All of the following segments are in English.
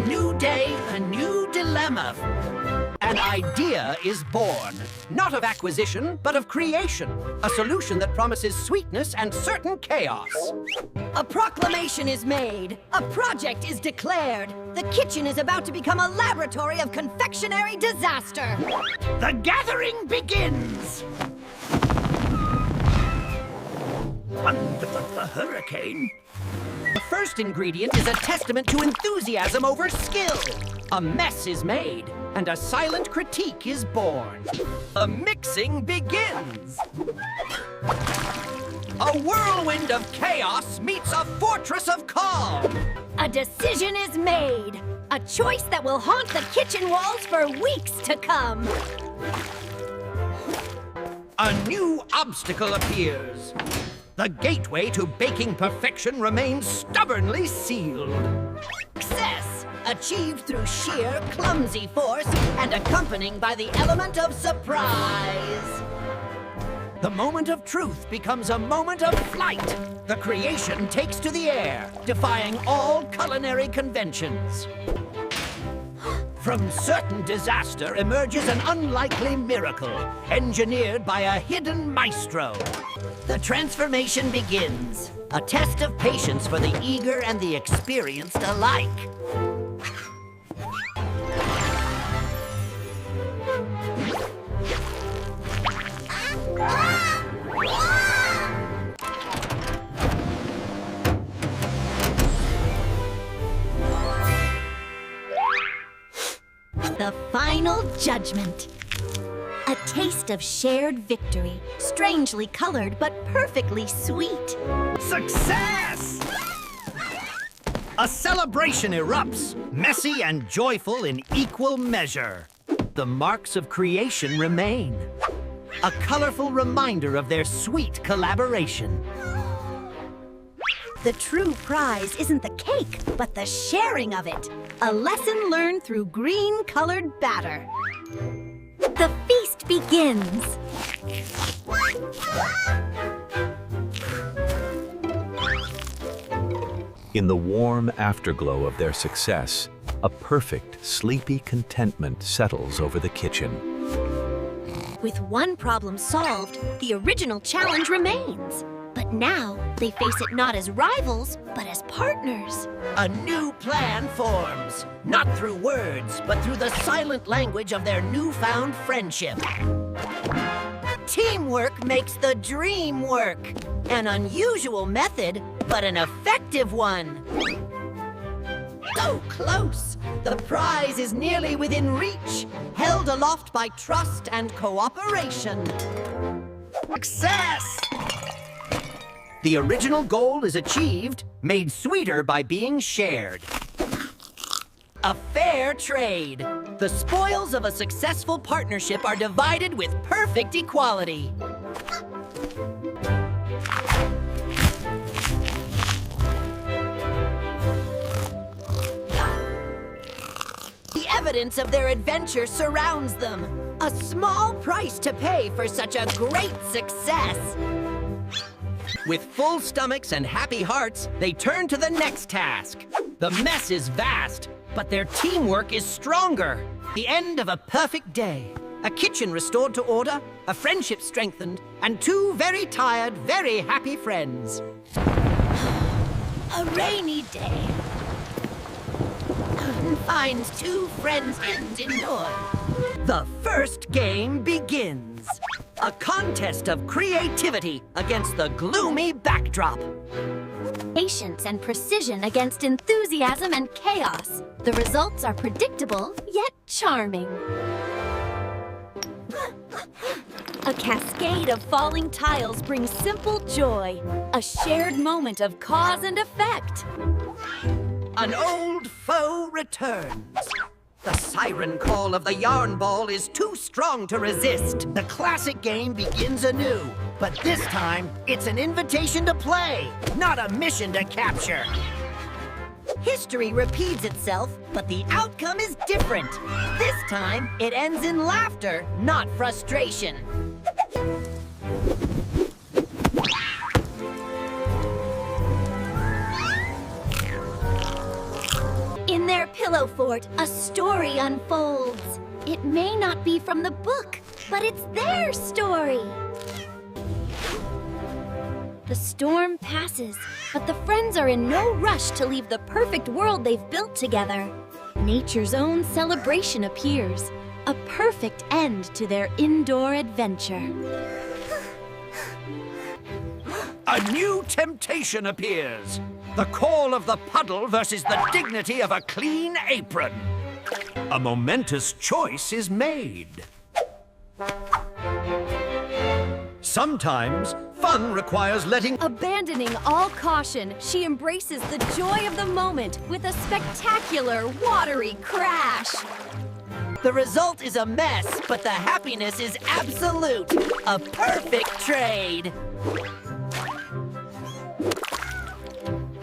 new day, a new dilemma. An idea is born, not of acquisition, but of creation. A solution that promises sweetness and certain chaos. A proclamation is made. A project is declared. The kitchen is about to become a laboratory of confectionery disaster. The gathering begins! The hurricane? The first ingredient is a testament to enthusiasm over skill. A mess is made, and a silent critique is born. The mixing begins. A whirlwind of chaos meets a fortress of calm. A decision is made. A choice that will haunt the kitchen walls for weeks to come. A new obstacle appears. The gateway to baking perfection remains stubbornly sealed. Success, achieved through sheer clumsy force and accompanying by the element of surprise. The moment of truth becomes a moment of flight. The creation takes to the air, defying all culinary conventions. From certain disaster emerges an unlikely miracle, engineered by a hidden maestro. The transformation begins, a test of patience for the eager and the experienced alike. The final judgment. A taste of shared victory, strangely colored but perfectly sweet. Success! A celebration erupts, messy and joyful in equal measure. The marks of creation remain, a colorful reminder of their sweet collaboration. The true prize isn't the cake, but the sharing of it. A lesson learned through green-colored batter. The feast begins. In the warm afterglow of their success, a perfect, sleepy contentment settles over the kitchen. With one problem solved, the original challenge remains. But now, they face it not as rivals, but as partners. A new plan forms, not through words, but through the silent language of their newfound friendship. Teamwork makes the dream work. An unusual method, but an effective one. So close! The prize is nearly within reach, held aloft by trust and cooperation. Success! The original goal is achieved, made sweeter by being shared. A fair trade. The spoils of a successful partnership are divided with perfect equality. The evidence of their adventure surrounds them. A small price to pay for such a great success. With full stomachs and happy hearts, they turn to the next task. The mess is vast, but their teamwork is stronger. The end of a perfect day. A kitchen restored to order, a friendship strengthened, and two very tired, very happy friends. A rainy day. Finds two friends ends indoors. The first game begins. A contest of creativity against the gloomy backdrop. Patience and precision against enthusiasm and chaos. The results are predictable, yet charming. A cascade of falling tiles brings simple joy. A shared moment of cause and effect. An old foe returns. The siren call of the yarn ball is too strong to resist. The classic game begins anew, but this time, it's an invitation to play, not a mission to capture. History repeats itself, but the outcome is different. This time, it ends in laughter, not frustration. In their Pillow Fort, a story unfolds. It may not be from the book, but it's their story. The storm passes, but the friends are in no rush to leave the perfect world they've built together. Nature's own celebration appears, a perfect end to their indoor adventure. A new temptation appears. The call of the puddle versus the dignity of a clean apron. A momentous choice is made. Sometimes, fun requires letting... Abandoning all caution, she embraces the joy of the moment with a spectacular, watery crash. The result is a mess, but the happiness is absolute. A perfect trade.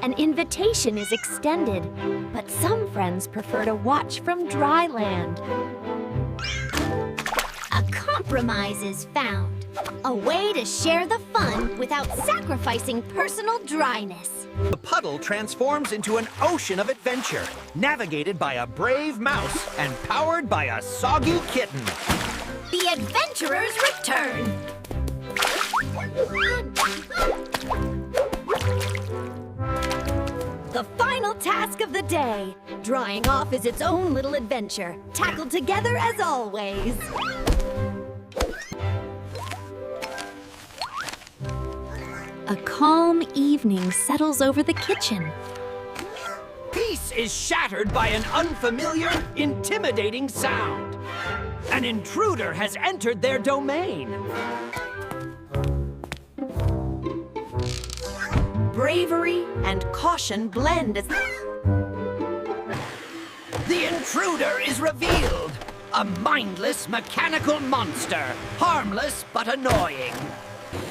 An invitation is extended, but some friends prefer to watch from dry land. A compromise is found, a way to share the fun without sacrificing personal dryness. The puddle transforms into an ocean of adventure, navigated by a brave mouse and powered by a soggy kitten. The adventurers return! The final task of the day. Drying off is its own little adventure, tackled together as always. A calm evening settles over the kitchen. Peace is shattered by an unfamiliar, intimidating sound. An intruder has entered their domain. Bravery and caution blend as... The intruder is revealed. A mindless, mechanical monster. Harmless, but annoying.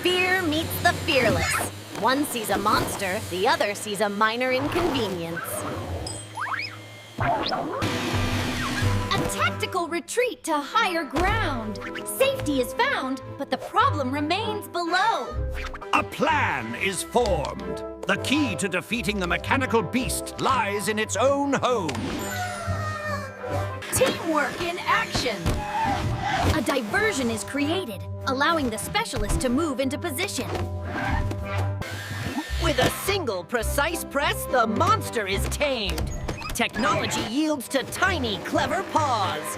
Fear meets the fearless. One sees a monster, the other sees a minor inconvenience. A tactical retreat to higher ground. Safety is found, but the problem remains below. A plan is formed. The key to defeating the mechanical beast lies in its own home. Teamwork in action! A diversion is created, allowing the specialist to move into position. With a single precise press, the monster is tamed. Technology yields to tiny, clever paws.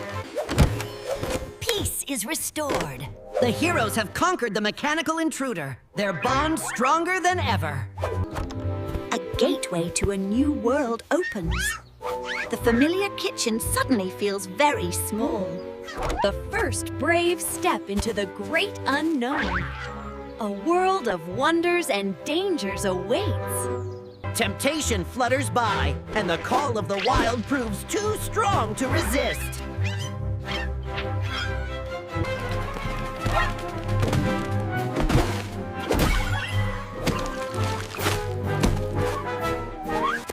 Peace is restored. The heroes have conquered the mechanical intruder, their bond stronger than ever. A gateway to a new world opens. The familiar kitchen suddenly feels very small. The first brave step into the great unknown. A world of wonders and dangers awaits. Temptation flutters by, and the call of the wild proves too strong to resist.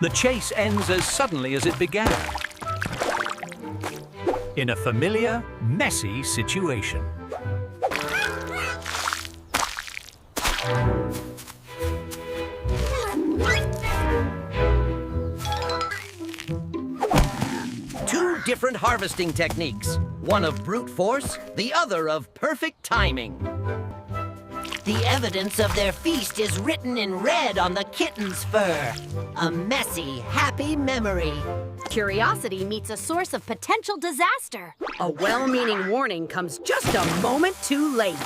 The chase ends as suddenly as it began. In a familiar, messy situation. Two different harvesting techniques, one of brute force, the other of perfect timing. The evidence of their feast is written in red on the kitten's fur. A messy, happy memory. Curiosity meets a source of potential disaster. A well-meaning warning comes just a moment too late.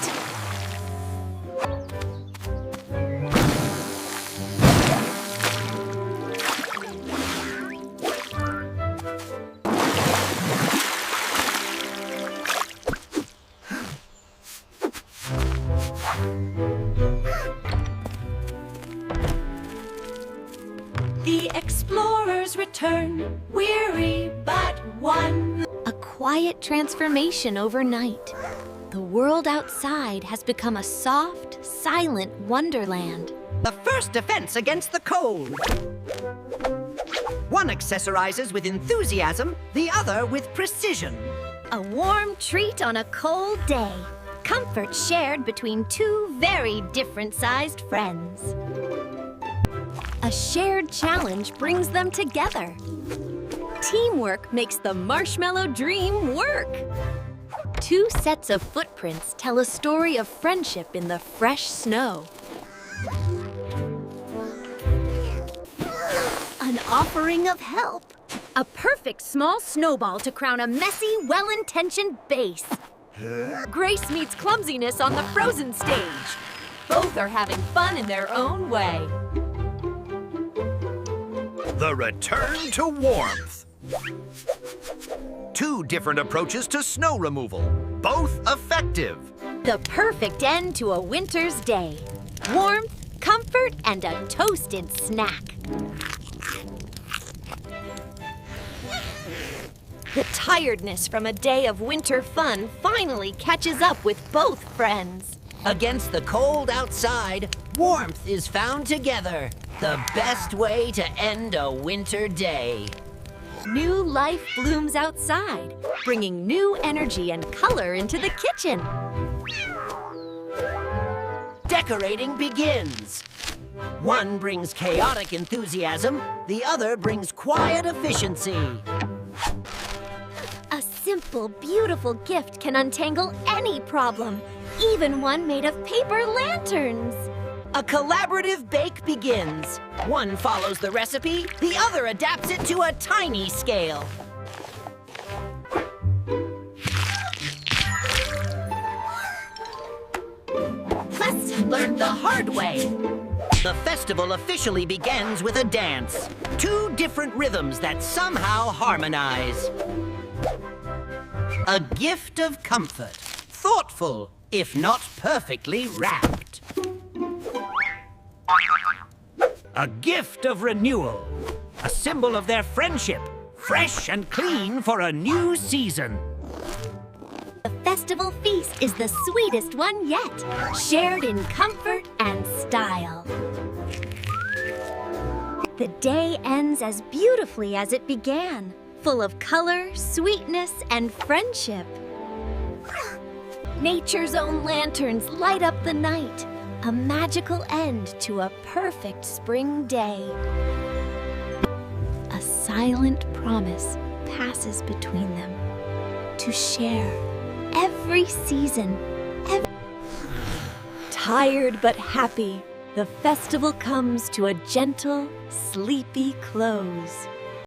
The explorers return, weary but one. A quiet transformation overnight. The world outside has become a soft, silent wonderland. The first defense against the cold. One accessorizes with enthusiasm, the other with precision. A warm treat on a cold day. Comfort shared between two very different-sized friends. A shared challenge brings them together. Teamwork makes the marshmallow dream work. Two sets of footprints tell a story of friendship in the fresh snow. An offering of help. A perfect small snowball to crown a messy, well-intentioned base. Grace meets clumsiness on the frozen stage. Both are having fun in their own way. The return to warmth. Two different approaches to snow removal, both effective. The perfect end to a winter's day. Warmth, comfort, and a toasted snack. The tiredness from a day of winter fun finally catches up with both friends. Against the cold outside, warmth is found together. The best way to end a winter day. New life blooms outside, bringing new energy and color into the kitchen. Decorating begins. One brings chaotic enthusiasm, the other brings quiet efficiency. A simple, beautiful gift can untangle any problem, even one made of paper lanterns. A collaborative bake begins. One follows the recipe, the other adapts it to a tiny scale. Lesson learned the hard way. The festival officially begins with a dance. Two different rhythms that somehow harmonize. A gift of comfort. Thoughtful, if not perfectly wrapped. A gift of renewal. A symbol of their friendship. Fresh and clean for a new season. The festival feast is the sweetest one yet, shared in comfort and style. The day ends as beautifully as it began, full of color, sweetness, and friendship. Nature's own lanterns light up the night, a magical end to a perfect spring day. A silent promise passes between them to share every season. Tired but happy, the festival comes to a gentle, sleepy close.